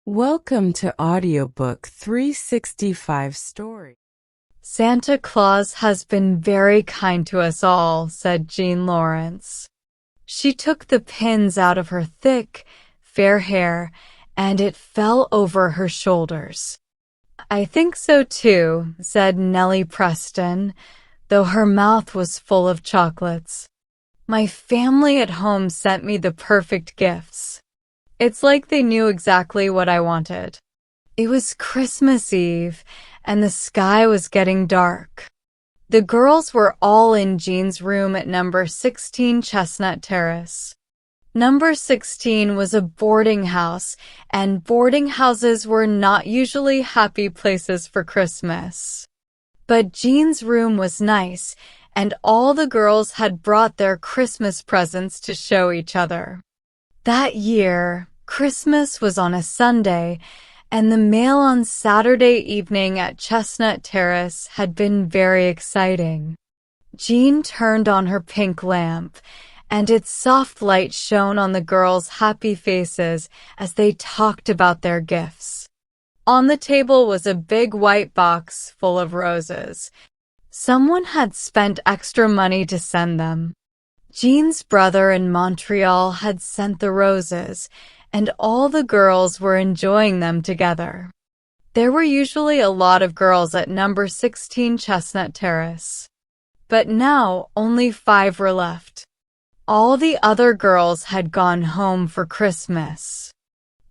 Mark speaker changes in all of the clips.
Speaker 1: Welcome to Audiobook 365 Story.
Speaker 2: Santa Claus has been very kind to us all, said Jean Lawrence. She took the pins out of her thick, fair hair, and it fell over her shoulders. I think so too, said Nellie Preston, though her mouth was full of chocolates. My family at home sent me the perfect gifts. It's like they knew exactly what I wanted. It was Christmas Eve, and the sky was getting dark. The girls were all in Jean's room at number 16 Chestnut Terrace. Number 16 was a boarding house, and boarding houses were not usually happy places for Christmas. But Jean's room was nice, and all the girls had brought their Christmas presents to show each other. That year, Christmas was on a Sunday, and the mail on Saturday evening at Chestnut Terrace had been very exciting. Jean turned on her pink lamp, and its soft light shone on the girls' happy faces as they talked about their gifts. On the table was a big white box full of roses. Someone had spent extra money to send them. Jean's brother in Montreal had sent the roses, and all the girls were enjoying them together. There were usually a lot of girls at number 16 Chestnut Terrace, but now only 5 were left. All the other girls had gone home for Christmas.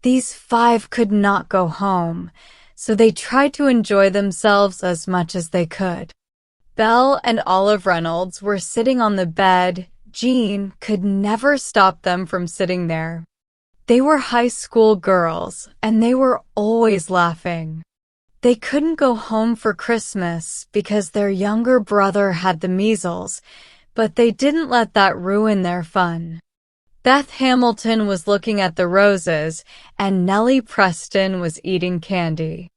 Speaker 2: These 5 could not go home, so they tried to enjoy themselves as much as they could. Belle and Olive Reynolds were sitting on the bed. Jean could never stop them from sitting there. They were high school girls, and they were always laughing. They couldn't go home for Christmas because their younger brother had the measles, but they didn't let that ruin their fun. Beth Hamilton was looking at the roses, and Nellie Preston was eating candy.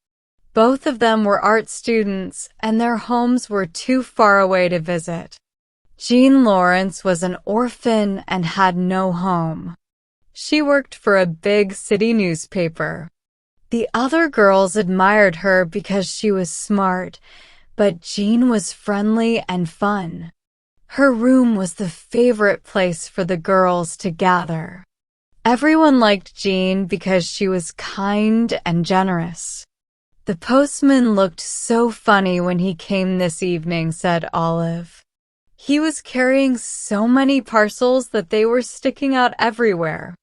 Speaker 2: Both of them were art students, and their homes were too far away to visit. Jean Lawrence was an orphan and had no home. She worked for a big city newspaper. The other girls admired her because she was smart, but Jean was friendly and fun. Her room was the favorite place for the girls to gather. Everyone liked Jean because she was kind and generous. The postman looked so funny when he came this evening, said Olive. He was carrying so many parcels that they were sticking out everywhere.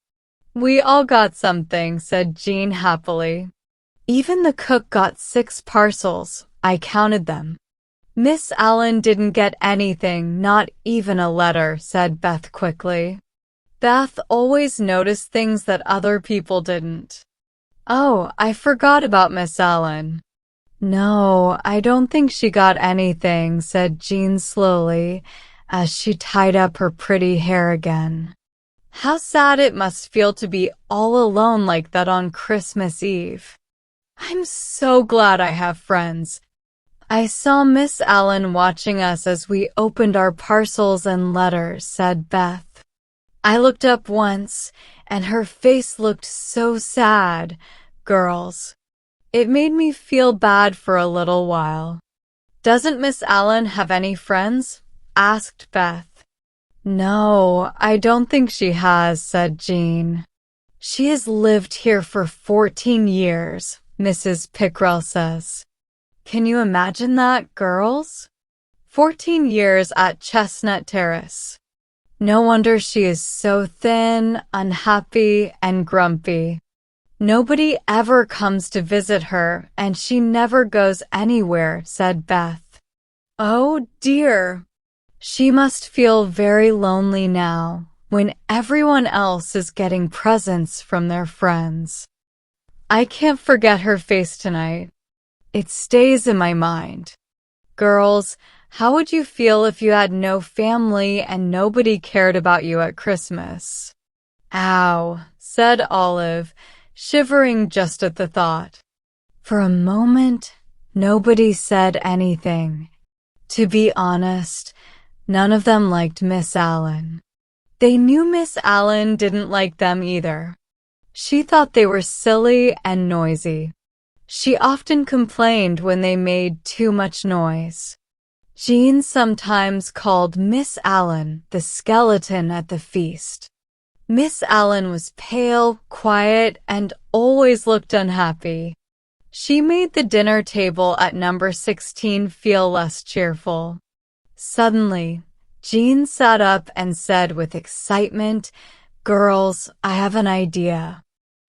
Speaker 2: We all got something, said Jean happily. Even the cook got 6 parcels. I counted them. Miss Allen didn't get anything, not even a letter, said Beth quickly. Beth always noticed things that other people didn't. Oh, I forgot about Miss Allen. No, I don't think she got anything, said Jean slowly, as she tied up her pretty hair again. How sad it must feel to be all alone like that on Christmas Eve. I'm so glad I have friends. I saw Miss Allen watching us as we opened our parcels and letters, said Beth. I looked up once, and her face looked so sad. Girls. It made me feel bad for a little while. Doesn't Miss Allen have any friends? Asked Beth. No, I don't think she has, said Jean. She has lived here for 14 years, Mrs. Pickrell says. Can you imagine that, girls? 14 years at Chestnut Terrace. No wonder she is so thin, unhappy, and grumpy. Nobody ever comes to visit her, and she never goes anywhere, said Beth. Oh, dear. She must feel very lonely now, when everyone else is getting presents from their friends. I can't forget her face tonight. It stays in my mind. Girls, how would you feel if you had no family and nobody cared about you at Christmas? Ow, said Olive, shivering just at the thought. For a moment, nobody said anything. To be honest, none of them liked Miss Allen. They knew Miss Allen didn't like them either. She thought they were silly and noisy. She often complained when they made too much noise. Jean sometimes called Miss Allen the skeleton at the feast. Miss Allen was pale, quiet, and always looked unhappy. She made the dinner table at number 16 feel less cheerful. Suddenly, Jean sat up and said with excitement, "Girls, I have an idea.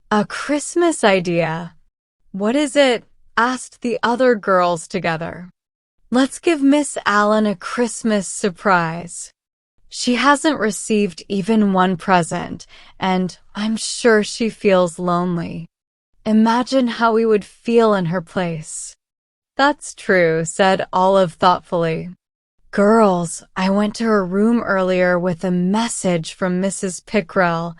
Speaker 2: A Christmas idea." "What is it?" asked the other girls together. "Let's give Miss Allen a Christmas surprise. She hasn't received even one present, and I'm sure she feels lonely. Imagine how we would feel in her place." "That's true," said Olive thoughtfully. "Girls, I went to her room earlier with a message from Mrs. Pickrell,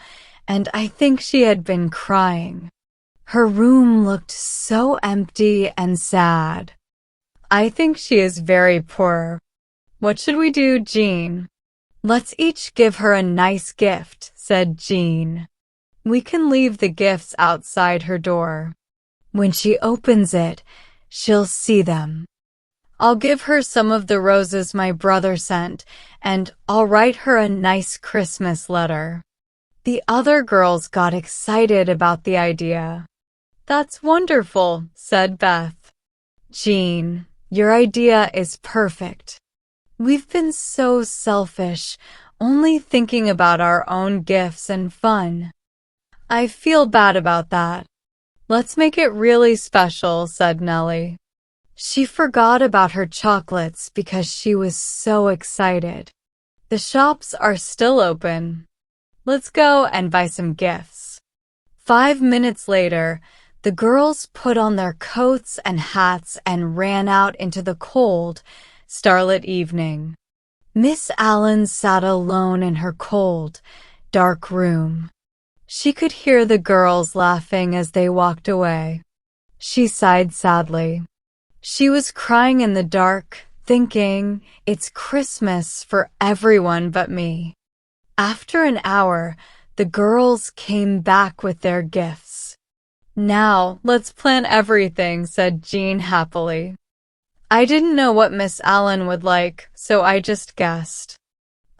Speaker 2: and I think she had been crying. Her room looked so empty and sad. I think she is very poor. What should we do, Jean?" "Let's each give her a nice gift," said Jean. "We can leave the gifts outside her door. When she opens it, she'll see them. I'll give her some of the roses my brother sent, and I'll write her a nice Christmas letter." The other girls got excited about the idea. "That's wonderful," said Beth. "Jean, your idea is perfect. We've been so selfish, only thinking about our own gifts and fun. I feel bad about that. Let's make it really special," said Nellie. She forgot about her chocolates because she was so excited. "The shops are still open. Let's go and buy some gifts." 5 minutes later, the girls put on their coats and hats and ran out into the cold, starlit evening. Miss Allen sat alone in her cold, dark room. She could hear the girls laughing as they walked away. She sighed sadly. She was crying in the dark, thinking, "It's Christmas for everyone but me." After an hour, the girls came back with their gifts. "Now, let's plan everything," said Jean happily. "I didn't know what Miss Allen would like, so I just guessed.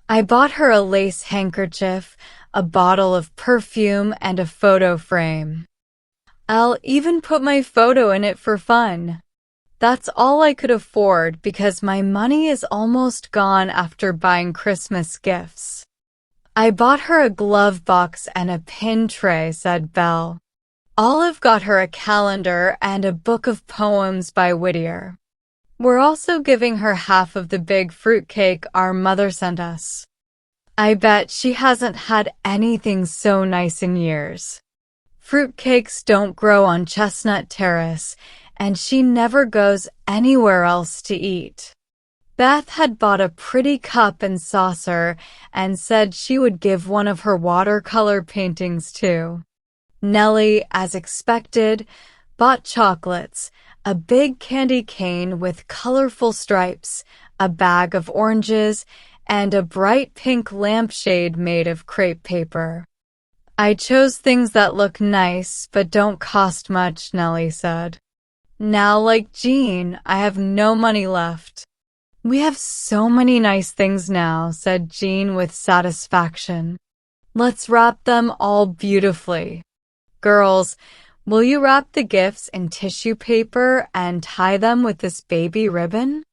Speaker 2: I bought her a lace handkerchief, a bottle of perfume, and a photo frame. I'll even put my photo in it for fun. That's all I could afford because my money is almost gone after buying Christmas gifts." "I bought her a glove box and a pin tray," said Belle. "Olive got her a calendar and a book of poems by Whittier. We're also giving her half of the big fruitcake our mother sent us. I bet she hasn't had anything so nice in years. Fruitcakes don't grow on Chestnut Terrace, and she never goes anywhere else to eat." Beth had bought a pretty cup and saucer and said she would give one of her watercolor paintings too. Nellie, as expected, bought chocolates, a big candy cane with colorful stripes, a bag of oranges, and a bright pink lampshade made of crepe paper. "I chose things that look nice but don't cost much," Nellie said. "Now, like Jean, I have no money left." "We have so many nice things now," said Jean with satisfaction. "Let's wrap them all beautifully. Girls, will you wrap the gifts in tissue paper and tie them with this baby ribbon?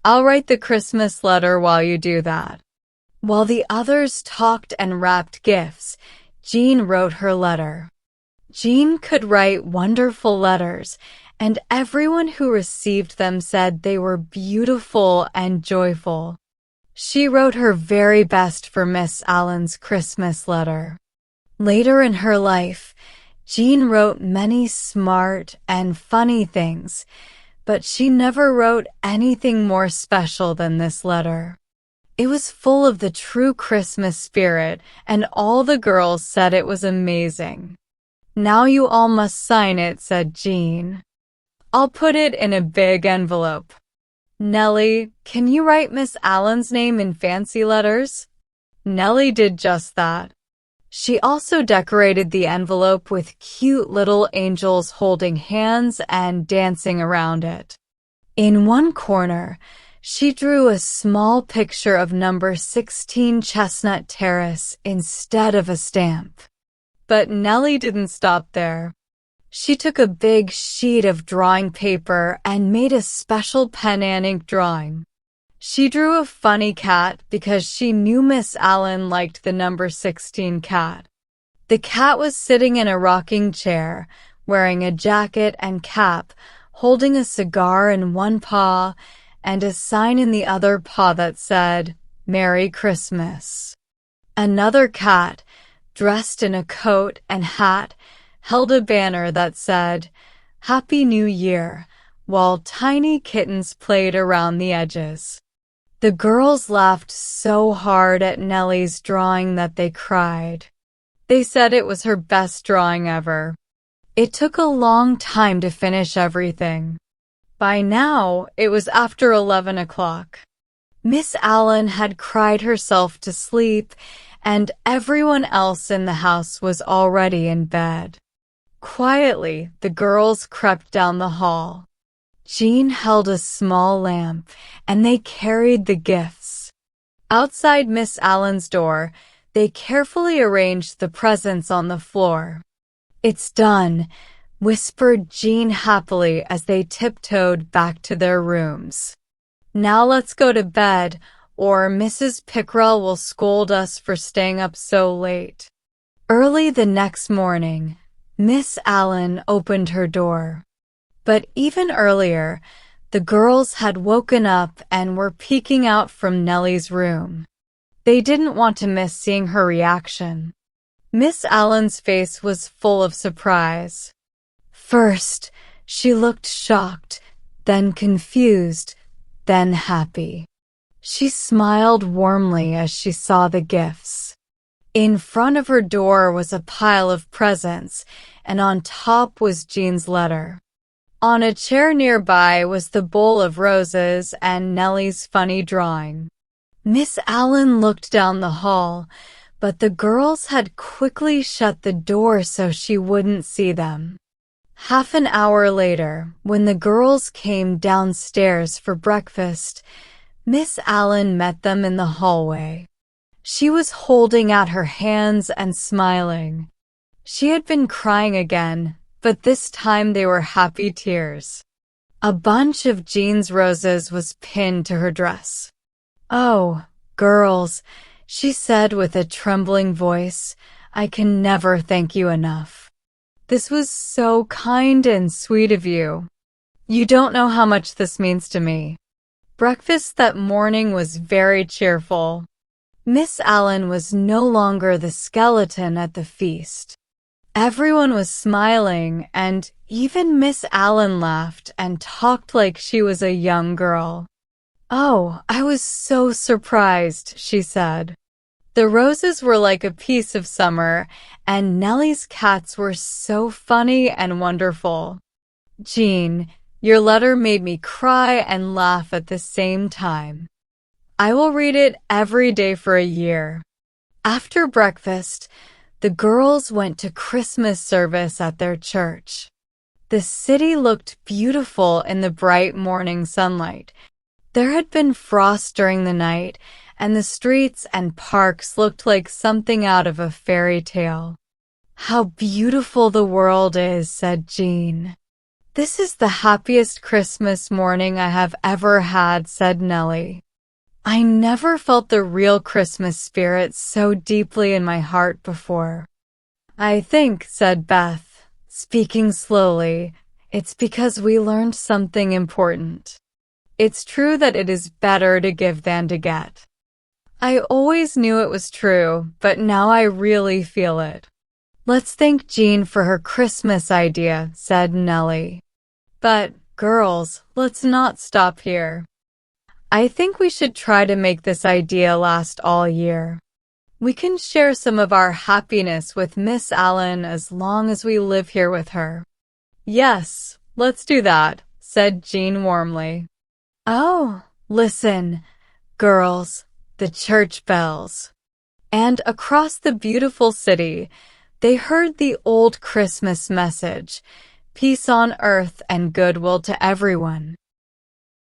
Speaker 2: I'll write the Christmas letter while you do that." While the others talked and wrapped gifts, Jean wrote her letter. Jean could write wonderful letters, and everyone who received them said they were beautiful and joyful. She wrote her very best for Miss Allen's Christmas letter. Later in her life, Jean wrote many smart and funny things, but she never wrote anything more special than this letter. It was full of the true Christmas spirit, and all the girls said it was amazing. "Now you all must sign it," said Jean. "I'll put it in a big envelope. Nellie, can you write Miss Allen's name in fancy letters?" Nellie did just that. She also decorated the envelope with cute little angels holding hands and dancing around it. In one corner, she drew a small picture of number 16 Chestnut Terrace instead of a stamp. But Nellie didn't stop there. She took a big sheet of drawing paper and made a special pen and ink drawing. She drew a funny cat because she knew Miss Allen liked the number 16 cat. The cat was sitting in a rocking chair, wearing a jacket and cap, holding a cigar in one paw and a sign in the other paw that said, "Merry Christmas." Another cat, dressed in a coat and hat, held a banner that said, "Happy New Year," while tiny kittens played around the edges. The girls laughed so hard at Nellie's drawing that they cried. They said it was her best drawing ever. It took a long time to finish everything. By now, it was after 11 o'clock. Miss Allen had cried herself to sleep, and everyone else in the house was already in bed. Quietly, the girls crept down the hall. Jean held a small lamp, and they carried the gifts. Outside Miss Allen's door, they carefully arranged the presents on the floor. "It's done," whispered Jean happily as they tiptoed back to their rooms. "Now let's go to bed, or Mrs. Pickrell will scold us for staying up so late." Early the next morning, Miss Allen opened her door. But even earlier, the girls had woken up and were peeking out from Nellie's room. They didn't want to miss seeing her reaction. Miss Allen's face was full of surprise. First, she looked shocked, then confused, then happy. She smiled warmly as she saw the gifts. In front of her door was a pile of presents, and on top was Jean's letter. On a chair nearby was the bowl of roses and Nellie's funny drawing. Miss Allen looked down the hall, but the girls had quickly shut the door so she wouldn't see them. Half an hour later, when the girls came downstairs for breakfast, Miss Allen met them in the hallway. She was holding out her hands and smiling. She had been crying again, but this time they were happy tears. A bunch of Jean's roses was pinned to her dress. "Oh, girls," she said with a trembling voice, "I can never thank you enough. This was so kind and sweet of you. You don't know how much this means to me." Breakfast that morning was very cheerful. Miss Allen was no longer the skeleton at the feast. Everyone was smiling, and even Miss Allen laughed and talked like she was a young girl. "Oh, I was so surprised," she said. The roses were like a piece of summer, and Nellie's cats were so funny and wonderful. "Jean, your letter made me cry and laugh at the same time. I will read it every day for a year." After breakfast, the girls went to Christmas service at their church. The city looked beautiful in the bright morning sunlight. There had been frost during the night, and the streets and parks looked like something out of a fairy tale. "How beautiful the world is," said Jean. "This is the happiest Christmas morning I have ever had," said Nellie. "I never felt the real Christmas spirit so deeply in my heart before." "I think," said Beth, speaking slowly, "it's because we learned something important. It's true that it is better to give than to get." I always knew it was true, but now I really feel it. "Let's thank Jean for her Christmas idea," said Nellie. "But, girls, let's not stop here. I think we should try to make this idea last all year. We can share some of our happiness with Miss Allen as long as we live here with her." "Yes, let's do that," said Jean warmly. "Oh, listen, girls, the church bells." And across the beautiful city, they heard the old Christmas message, peace on earth and goodwill to everyone.